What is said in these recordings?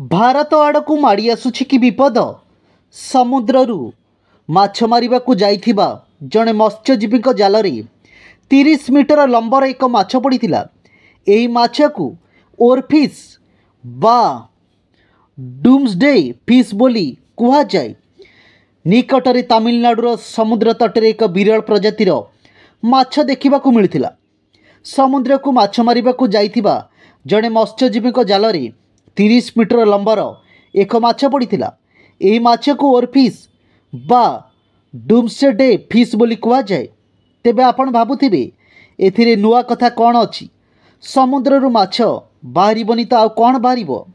भारत आड़कू माड़ी आसुछि कि विपद। समुद्ररू माछ मारिबाकू जाइथिबा जणे मत्स्यजीवी जाल 30 मीटर लंबर एक माछ पड़िथिला। एही माछकू ओरफिश बा डूम्सडे फिश बोली कुहा जाए। निकटरे तमिलनाडुर समुद्र तटरे एक विरल प्रजातिर माछ देखिबाकू मिलिथिला। समुद्र को माछ मारिबाकू जाइथिबा जणे मत्स्यजीवी जाल 30 मीटर लंबर एक माछ पड़िथिला। एही माछकू ओरफिश बा डूम्सडे फिश बोली कुहा जाए। तेबे आपण भाबुथिबे एथिरे नुआ कथा कौन अछि? समुद्ररू माछ बाहरिबनी तो आउ कौन बाहरिबो?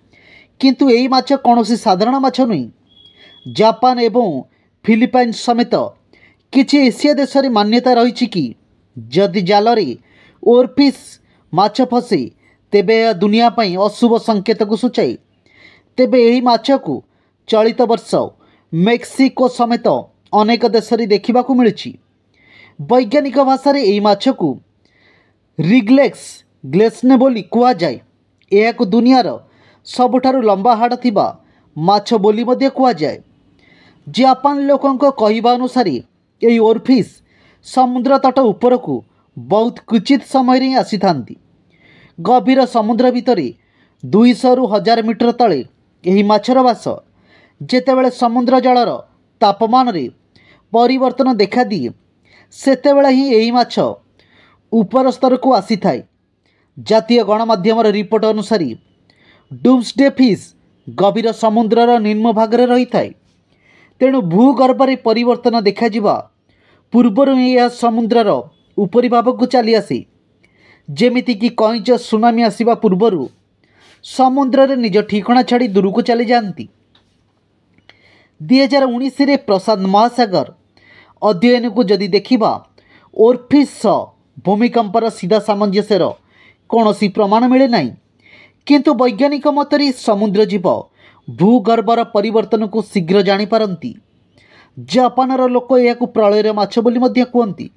किंतु एही माछ कौनसी साधारण माछ नुई। जापान एवं फिलिपाइन्स समेत किछि एशिया देश में मान्यता रही कि जदि जाल ओरफिश माछ फसे तेबे यह दुनिया पई अशुभ संकेत को सूचाए। तेबे एही माछ को चलित वर्ष मेक्सिको समेत अनेक देश में देखा मिली। वैज्ञानिक भाषा रे एही माछ को रिग्लेक्स ग्लेस्ने बोली कुहा जाए। यह दुनियार सबुठारु लंबा हाड़ थिबा माछ बोली मध्य कुहा जाए। जापान लोकंक कहिबा अनुसार यही ओरफिश समुद्र तट ऊपर को बहुत क्वचित समय रे आसी थांती। गभीर समुद्र भितर 200 रु 1000 मीटर तले यही माछर बास। जेतेबेले समुद्र जलर तापमान रे परिवर्तन देखा दिए सेतेबेले ही यही माछ ऊपर स्तर को आसी थाए। जातीय गणमाध्यम रिपोर्ट अनुसार डूम्सडे फिश गभीर समुद्रर निम्न भाग रे रही थाए। तेणु भूगर्भ रे परिवर्तन देखा जिबा पूर्वर यह समुद्रर उपरी भाग को चली आसी। जेमिति कि कईच सुनामी आसिबा पूर्वर समुद्र रे निज ठिकाना छाड़ी दूर को चली जाती। 2019 रे प्रशांत महासागर अध्ययन को जदि देखिबा ओरफिश भूमिकंपर सीधा सामंजस्यर कौन प्रमाण मिले नहीं। किंतु वैज्ञानिक मतरे समुद्र जीव भूगर्भर परिवर्तन को शीघ्र जानी पारंती। जापानर लोक यह प्रलयर माछ बोली मध्य कहती।